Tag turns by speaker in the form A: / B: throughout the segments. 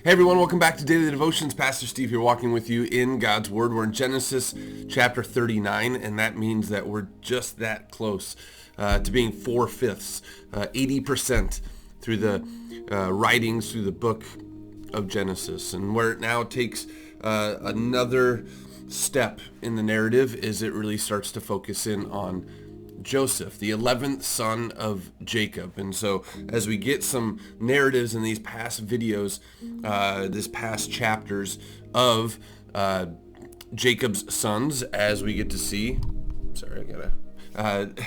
A: Hey everyone, welcome back to Daily Devotions. Pastor Steve here walking with you in God's Word. We're in Genesis chapter 39, and that means that we're just that close to being 4/5, 80% through the writings, through the book of Genesis. And where it now takes another step in the narrative is it really starts to focus in on Joseph, the 11th son of Jacob. And so as we get some narratives in these past videos, this past chapters of Jacob's sons, as we get to see,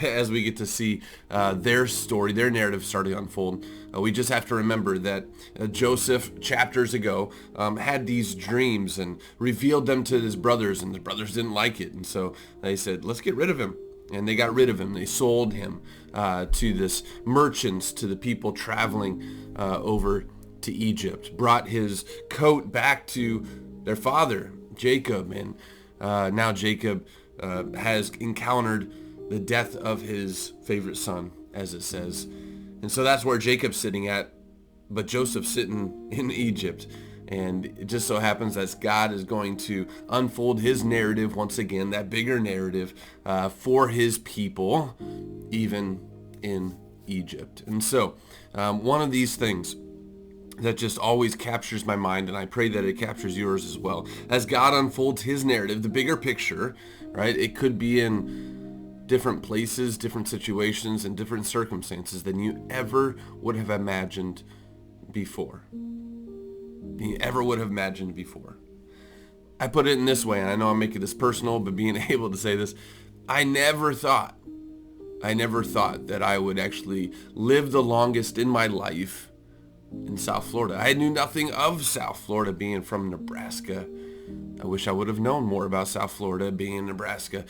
A: as we get to see their story, their narrative starting to unfold, we just have to remember that Joseph, chapters ago, had these dreams and revealed them to his brothers, and the brothers didn't like it. And so they said, let's get rid of him. And they got rid of him. They sold him to this merchants, to the people traveling over to Egypt, brought his coat back to their father, Jacob. And now Jacob has encountered the death of his favorite son, as it says. And so that's where Jacob's sitting at, but Joseph's sitting in Egypt. And it just so happens that God is going to unfold his narrative once again, that bigger narrative for his people, even in Egypt. And so one of these things that just always captures my mind, and I pray that it captures yours as well, as God unfolds his narrative, the bigger picture, right? It could be in different places, different situations, and different circumstances than you ever would have imagined before. I put it in this way, and I know I'm making this personal, but being able to say this, I never thought that I would actually live the longest in my life in South Florida. I knew nothing of South Florida, being from Nebraska. I wish I would have known more about South Florida, being in Nebraska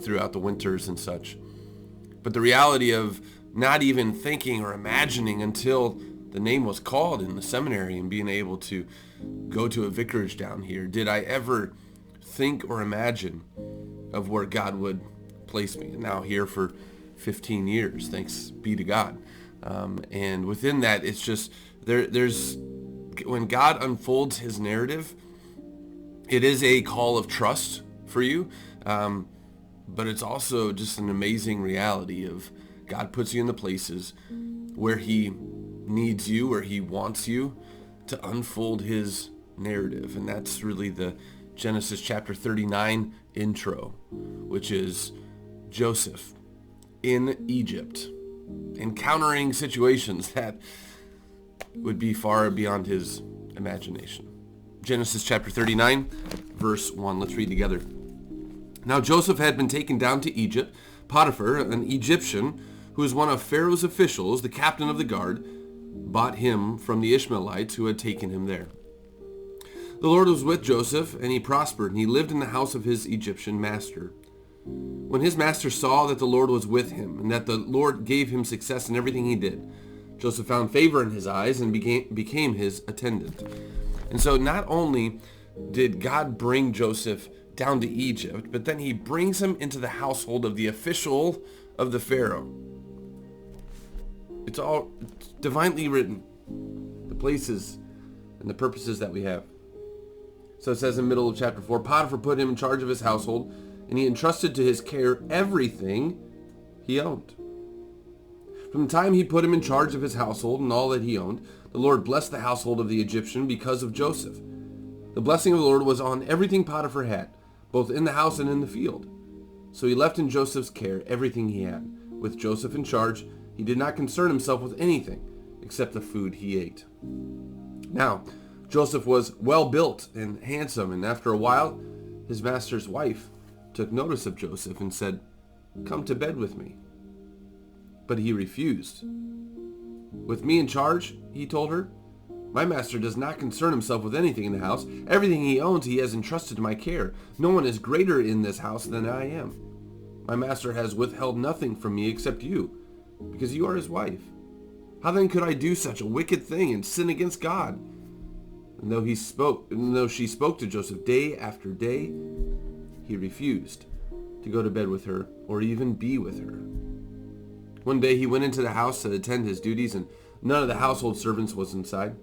A: throughout the winters and such. But the reality of not even thinking or imagining until the name was called in the seminary and being able to go to a vicarage down here, did I ever think or imagine of where God would place me. And now here for 15 years, thanks be to God. And within that, it's just, there's when God unfolds his narrative, it is a call of trust for you, but it's also just an amazing reality of God puts you in the places where he needs you, where he wants you to unfold his narrative. And that's really the Genesis chapter 39 intro, which is Joseph in Egypt, encountering situations that would be far beyond his imagination. Genesis chapter 39, verse 1. Let's read together. Now Joseph had been taken down to Egypt. Potiphar, an Egyptian, who was one of Pharaoh's officials, the captain of the guard, bought him from the Ishmaelites who had taken him there. The Lord was with Joseph, and he prospered, and he lived in the house of his Egyptian master. When his master saw that the Lord was with him, and that the Lord gave him success in everything he did, Joseph found favor in his eyes and became his attendant. And so not only did God bring Joseph down to Egypt, but then he brings him into the household of the official of the Pharaoh. It's all divinely written, the places and the purposes that we have. So it says in the middle of chapter 4, Potiphar put him in charge of his household, and he entrusted to his care everything he owned. From the time he put him in charge of his household and all that he owned, the Lord blessed the household of the Egyptian because of Joseph. The blessing of the Lord was on everything Potiphar had, both in the house and in the field. So he left in Joseph's care everything he had. With Joseph in charge, he did not concern himself with anything except the food he ate. Now, Joseph was well built and handsome, and after a while, his master's wife took notice of Joseph and said, "Come to bed with me." But he refused. "With me in charge," he told her, "my master does not concern himself with anything in the house. Everything he owns he has entrusted to my care. No one is greater in this house than I am. My master has withheld nothing from me except you, because you are his wife. How then could I do such a wicked thing and sin against God?" And though she spoke to Joseph day after day, he refused to go to bed with her or even be with her. One day he went into the house to attend his duties, and none of the household servants was inside.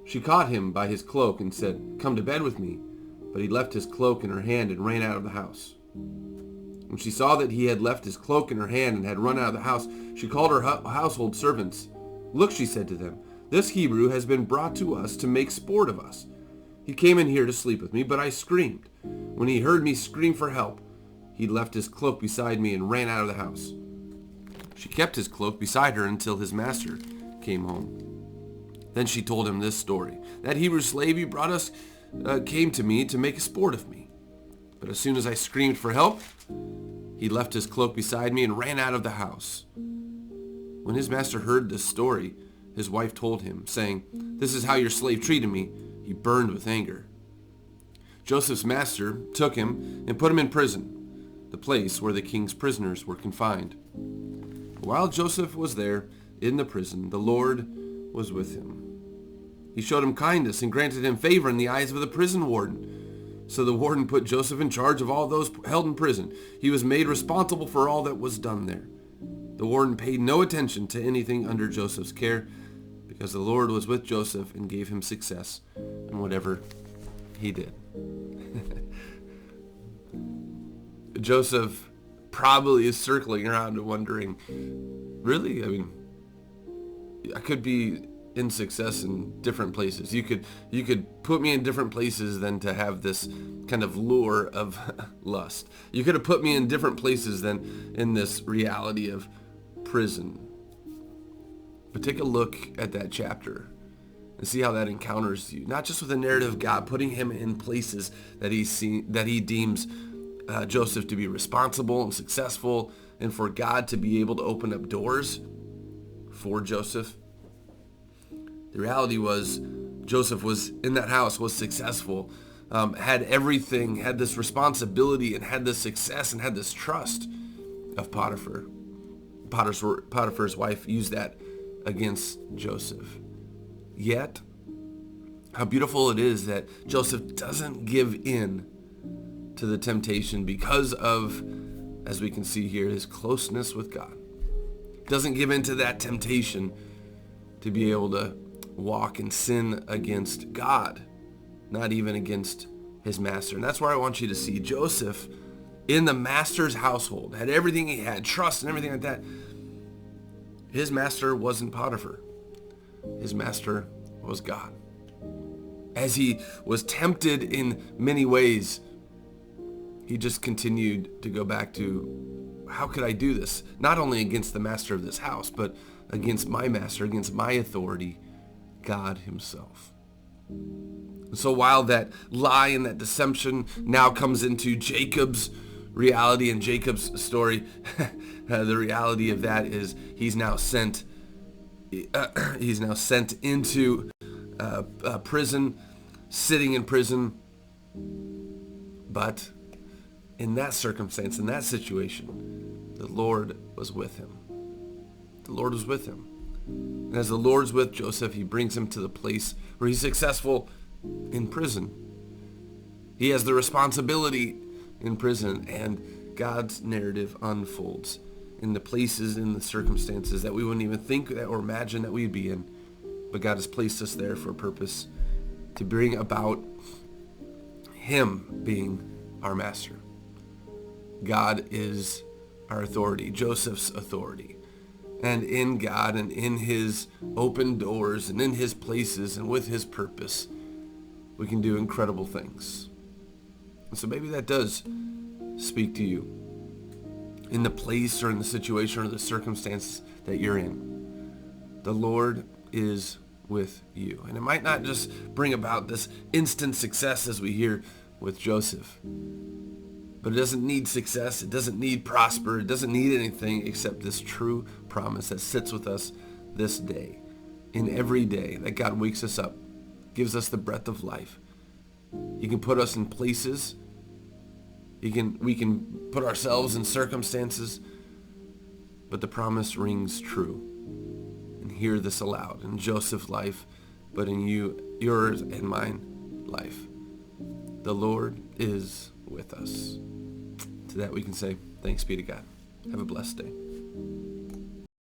A: She caught him by his cloak and said, "Come to bed with me." But he left his cloak in her hand and ran out of the house. When she saw that he had left his cloak in her hand and had run out of the house, she called her household servants. "Look," she said to them, "this Hebrew has been brought to us to make sport of us. He came in here to sleep with me, but I screamed. When he heard me scream for help, he left his cloak beside me and ran out of the house." She kept his cloak beside her until his master came home. Then she told him this story. "That Hebrew slave you brought us came to me to make a sport of me. But as soon as I screamed for help, he left his cloak beside me and ran out of the house." When his master heard this story, his wife told him, saying, "This is how your slave treated me." He burned with anger. Joseph's master took him and put him in prison, the place where the king's prisoners were confined. While Joseph was there in the prison, the Lord was with him. He showed him kindness and granted him favor in the eyes of the prison warden. So the warden put Joseph in charge of all those held in prison. He was made responsible for all that was done there. The warden paid no attention to anything under Joseph's care, because the Lord was with Joseph and gave him success in whatever he did. Joseph probably is circling around and wondering, really? I mean, I could be in success in different places. You could put me in different places than to have this kind of lure of lust. You could have put me in different places than in this reality of prison. But take a look at that chapter and see how that encounters you. Not just with the narrative of God putting him in places that he deems Joseph to be responsible and successful, and for God to be able to open up doors for Joseph. The reality was Joseph was in that house, was successful, had everything, had this responsibility and had this success and had this trust of Potiphar. Potiphar's wife used that against Joseph. Yet, how beautiful it is that Joseph doesn't give in to the temptation because of, as we can see here, his closeness with God. Doesn't give in to that temptation to be able to walk and sin against God, not even against his master. And that's where I want you to see Joseph in the master's household, had everything he had, trust and everything like that. His master wasn't Potiphar. His master was God. As he was tempted in many ways, he just continued to go back to, how could I do this? Not only against the master of this house, but against my master, against my authority, God himself. So while that lie and that deception now comes into Jacob's reality and Jacob's story, the reality of that is he's now sent into prison, sitting in prison. But in that circumstance, in that situation, the Lord was with him. The Lord was with him. And as the Lord's with Joseph, he brings him to the place where he's successful in prison. He has the responsibility in prison, and God's narrative unfolds in the places, in the circumstances that we wouldn't even think or imagine that we'd be in. But God has placed us there for a purpose, to bring about him being our master. God is our authority, Joseph's authority. And in God and in his open doors and in his places and with his purpose, we can do incredible things. And so maybe that does speak to you in the place or in the situation or the circumstance that you're in. The Lord is with you. And it might not just bring about this instant success as we hear with Joseph, but it doesn't need success. It doesn't need prosper. It doesn't need anything except this true promise that sits with us this day, in every day that God wakes us up, gives us the breath of life. He can put us in places. We can put ourselves in circumstances, but the promise rings true. And hear this aloud in Joseph's life, but in yours and mine life. The Lord is with us. To that we can say, thanks be to God. Have a blessed day.